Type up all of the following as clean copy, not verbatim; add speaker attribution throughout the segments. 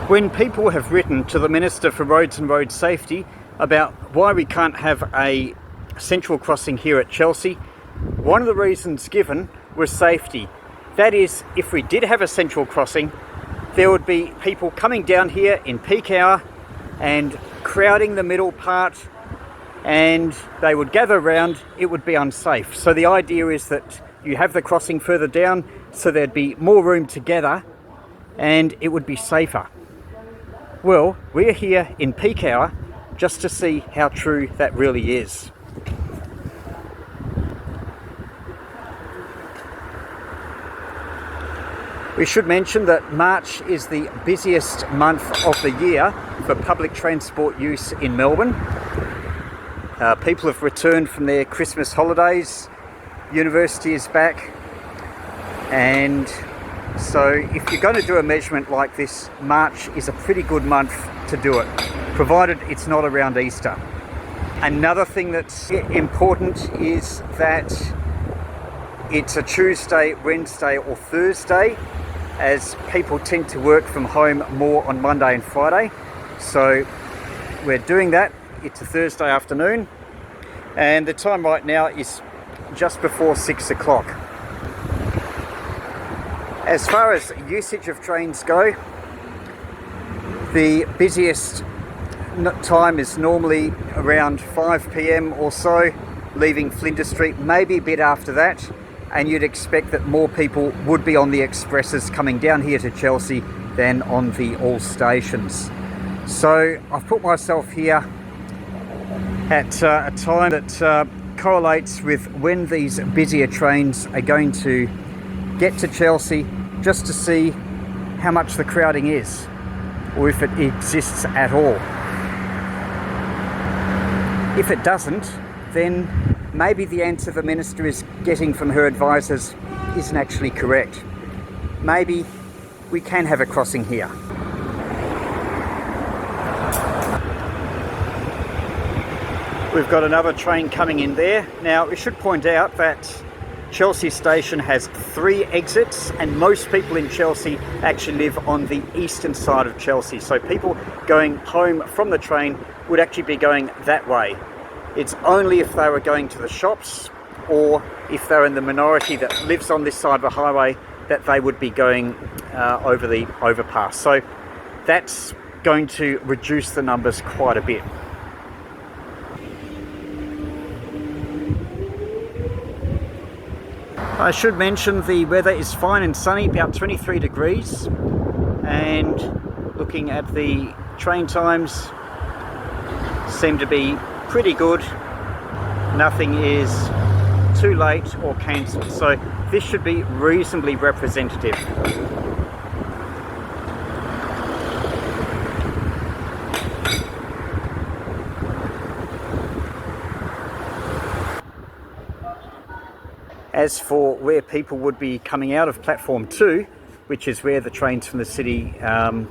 Speaker 1: When people have written to the Minister for Roads and Road Safety about why we can't have a central crossing here at Chelsea, one of the reasons given was safety. That is, if we did have a central crossing, there would be people coming down here in peak hour and crowding the middle part, and they would gather around. It would be unsafe. So the idea is that you have the crossing further down so there'd be more room to gather and it would be safer. Well, we're here in peak hour just to see how true that really is. We should mention that March is the busiest month of the year for public transport use in Melbourne. People have returned from their Christmas holidays, university is back, and so if you're going to do a measurement like this, March is a pretty good month to do it, provided it's not around Easter. Another thing that's important is that it's a Tuesday, Wednesday or Thursday, as people tend to work from home more on Monday and Friday. So we're doing that. It's a Thursday afternoon, and the time right now is just before 6 o'clock. As far as usage of trains go, the busiest time is normally around 5 p.m. or so, leaving Flinders Street, maybe a bit after that, and you'd expect that more people would be on the expresses coming down here to Chelsea than on the all stations. So I've put myself here at a time that correlates with when these busier trains are going to get to Chelsea, just to see how much the crowding is, or if it exists at all. If it doesn't, then maybe the answer the Minister is getting from her advisors isn't actually correct. Maybe we can have a crossing here. We've got another train coming in there. Now, we should point out that Chelsea Station has 3 exits, and most people in Chelsea actually live on the eastern side of Chelsea. So people going home from the train would actually be going that way. It's only if they were going to the shops, or if they're in the minority that lives on this side of the highway, that they would be going over the overpass. So that's going to reduce the numbers quite a bit. I should mention the weather is fine and sunny, about 23 degrees, and looking at the train times, seem to be pretty good. Nothing is too late or cancelled, so this should be reasonably representative. As for where people would be coming out of platform 2, which is where the trains from the city are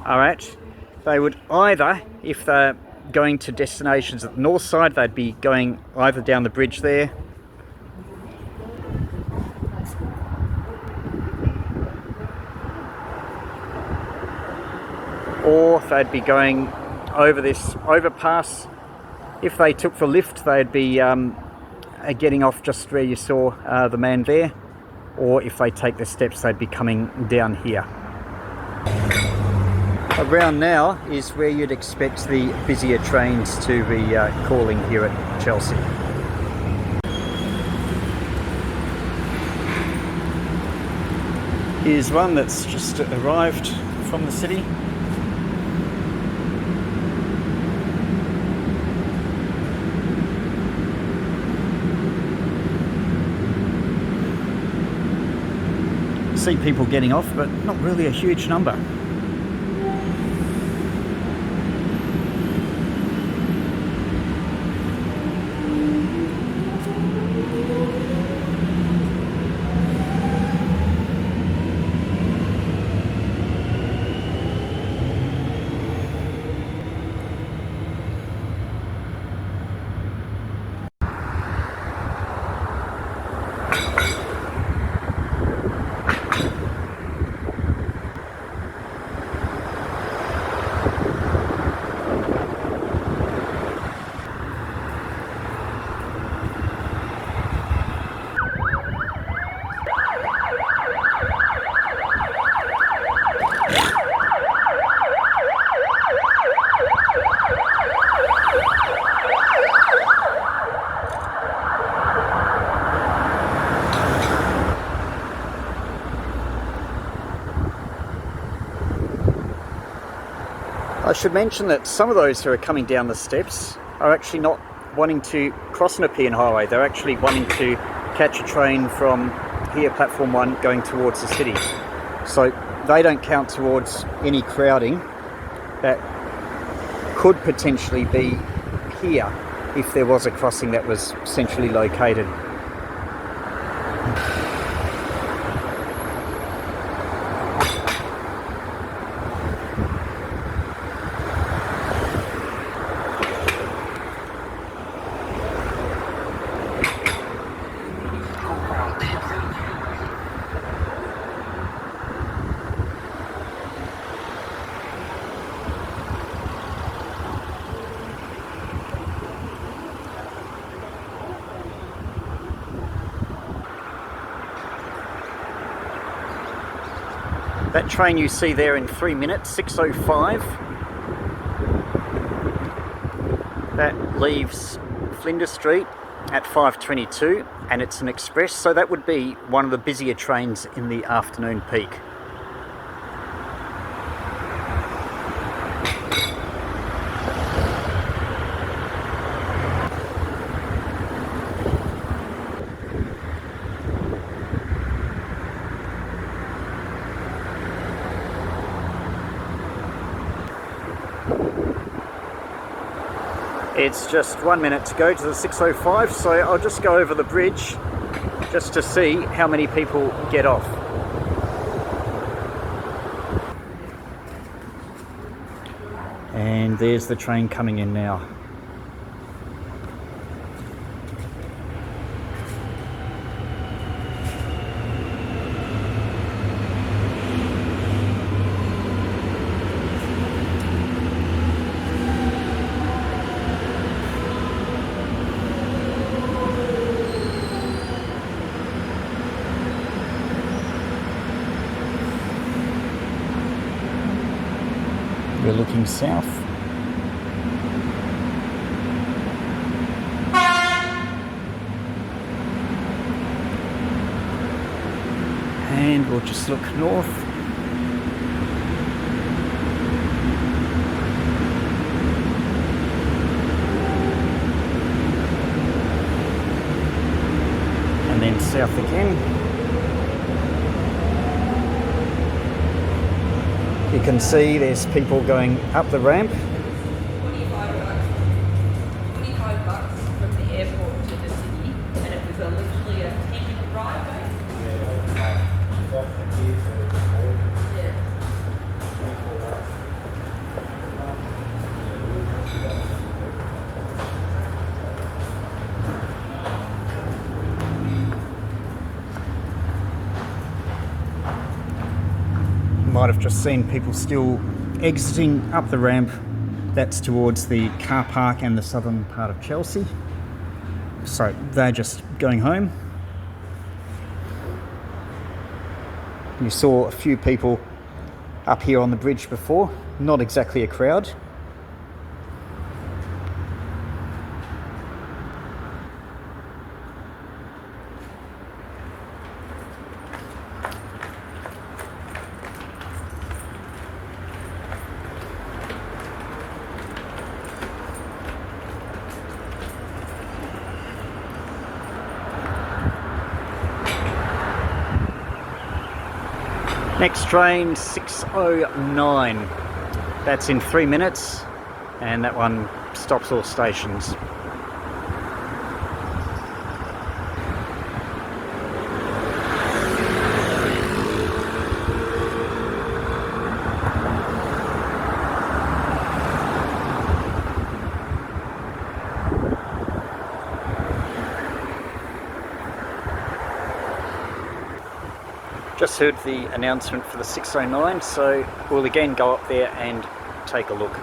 Speaker 1: at, they would either, if they're going to destinations at the north side, they'd be going either down the bridge there, or they'd be going over this overpass. If they took the lift, they'd be getting off just where you saw the man there, or if they take the steps, they'd be coming down here. Around now is where you'd expect the busier trains to be calling here at Chelsea. Here's one that's just arrived from the city. See people getting off, but not really a huge number. I should mention that some of those who are coming down the steps are actually not wanting to cross Nepean Hwy. They're actually wanting to catch a train from here, platform 1, going towards the city. So they don't count towards any crowding that could potentially be here if there was a crossing that was centrally located. That train you see there in 3 minutes, 6:05, that leaves Flinders Street at 5:22, and it's an express, so that would be one of the busier trains in the afternoon peak. It's just 1 minute to go to the 6:05, so I'll just go over the bridge just to see how many people get off. And there's the train coming in now. We're looking south. And we'll just look north. And then south again. You can see there's people going up the ramp.
Speaker 2: $25 from the airport to the city, and it was literally a 10-minute ride back.
Speaker 1: Might have just seen people still exiting up the ramp. That's towards the car park and the southern part of Chelsea. So they're just going home. You saw a few people up here on the bridge before, not exactly a crowd. Next train, 6:09. That's in 3 minutes, and that one stops all stations. Just heard the announcement for the 6:09, so we'll again go up there and take a look.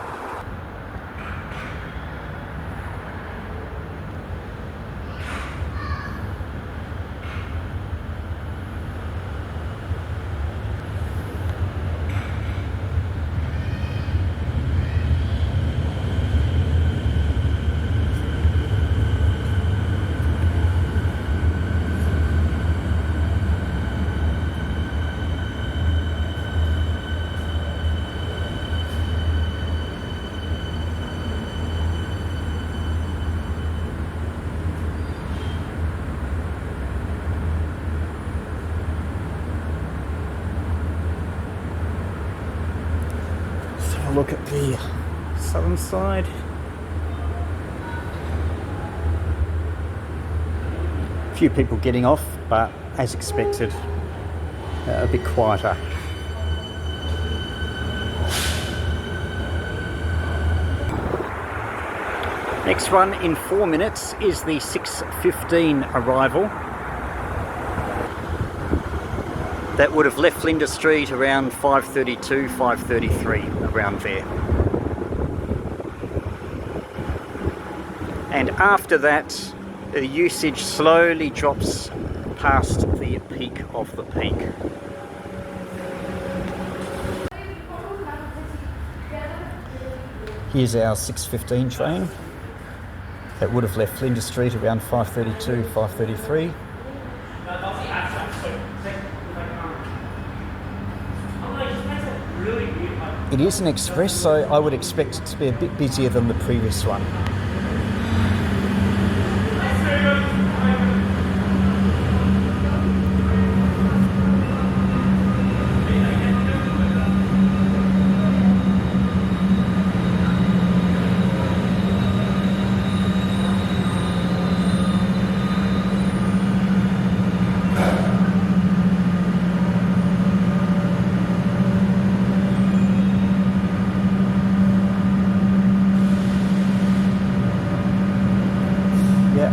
Speaker 1: a look at the southern side. A few people getting off, but as expected, a bit quieter. Next one in 4 minutes is the 6:15 arrival. That would have left Flinders Street around 5:32, 5:33, around there. And after that, the usage slowly drops past the peak of the peak. Here's our 6:15 train. That would have left Flinders Street around 5:32, 5:33. It is an express, so I would expect it to be a bit busier than the previous one.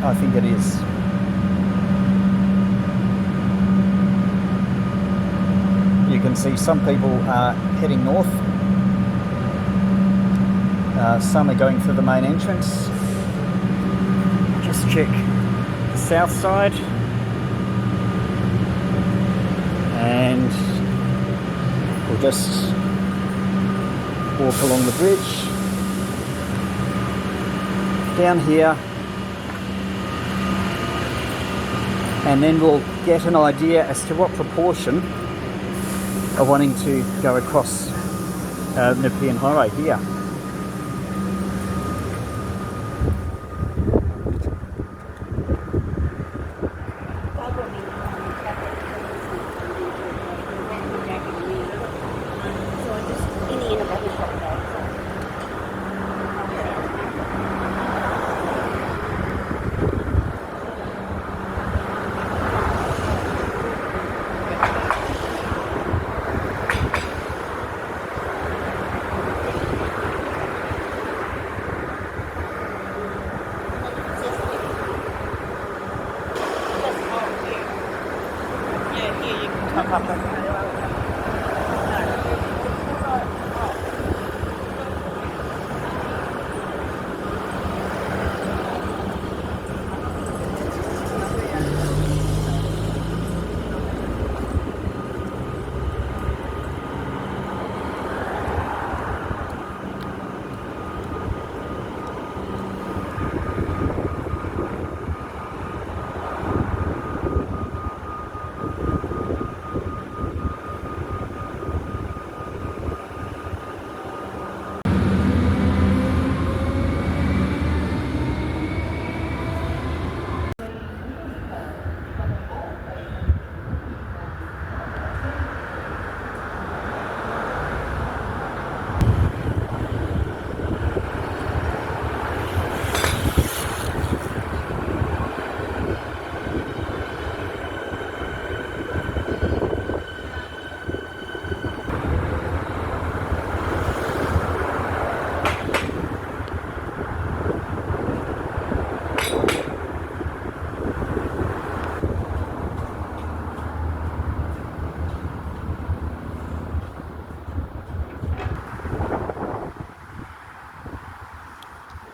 Speaker 1: I think it is. You can see some people are heading north. Some are going through the main entrance. Just check the south side. And we'll just walk along the bridge. Down here. And then we'll get an idea as to what proportion are wanting to go across Nepean Hwy here.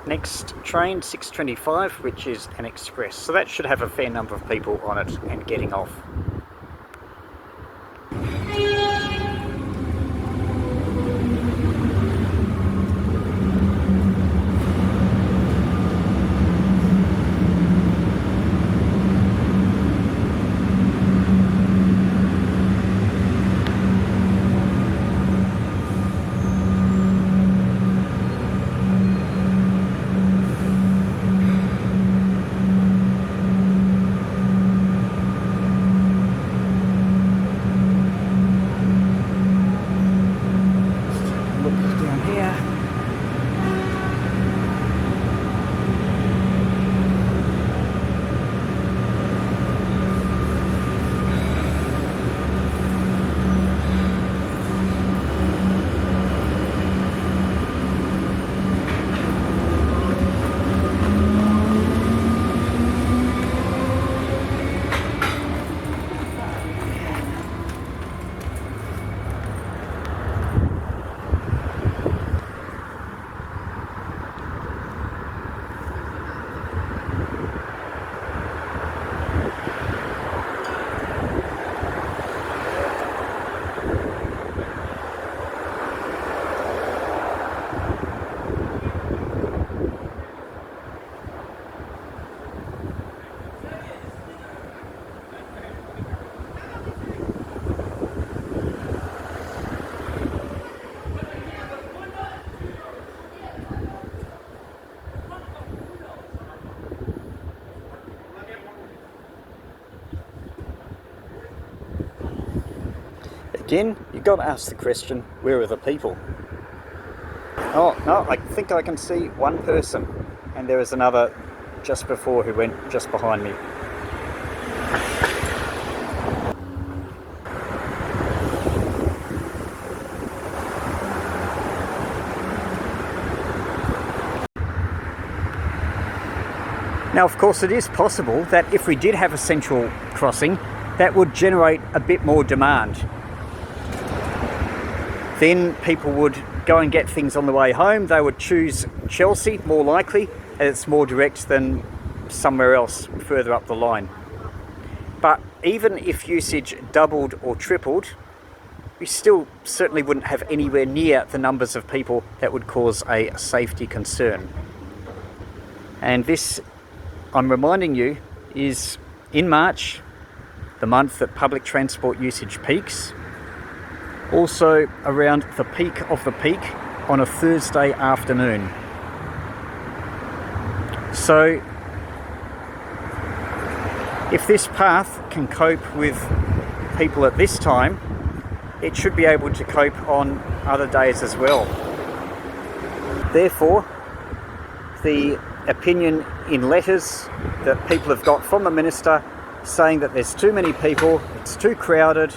Speaker 1: Next train, 6:25, which is an express. So that should have a fair number of people on it and getting off. again, you've got to ask the question, where are the people? Oh, no, I think I can see one person, and there is another just before who went just behind me. Now, of course, it is possible that if we did have a central crossing, that would generate a bit more demand. Then people would go and get things on the way home. They would choose Chelsea, more likely, as it's more direct than somewhere else further up the line. But even if usage doubled or tripled, we still certainly wouldn't have anywhere near the numbers of people that would cause a safety concern. And this, I'm reminding you, is in March, the month that public transport usage peaks. Also around the peak of the peak on a Thursday afternoon. So if this path can cope with people at this time, it should be able to cope on other days as well. Therefore, the opinion in letters that people have got from the Minister saying that there's too many people, it's too crowded,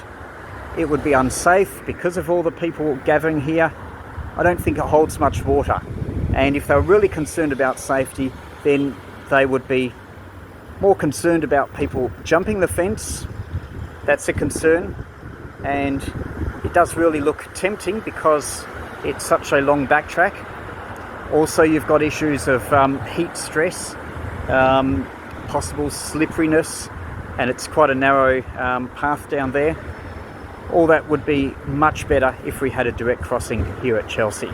Speaker 1: it would be unsafe because of all the people gathering here, I don't think it holds much water. And if they were really concerned about safety, then they would be more concerned about people jumping the fence. That's a concern. And it does really look tempting because it's such a long backtrack. Also, you've got issues of heat stress, possible slipperiness, and it's quite a narrow path down there. All that would be much better if we had a direct crossing here at Chelsea.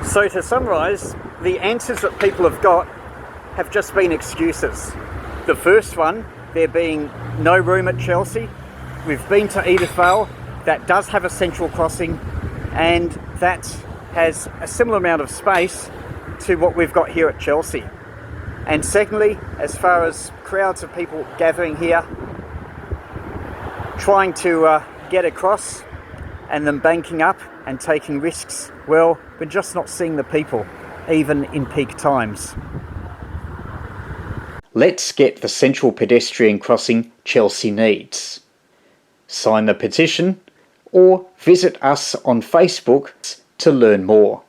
Speaker 1: So to summarise, the answers that people have got have just been excuses. The first one, there being no room at Chelsea. We've been to Edithvale, that does have a central crossing, and that has a similar amount of space to what we've got here at Chelsea. And secondly, as far as crowds of people gathering here, trying to get across and then banking up and taking risks, well, we're just not seeing the people, even in peak times. Let's get the central pedestrian crossing Chelsea needs. Sign the petition or visit us on Facebook to learn more.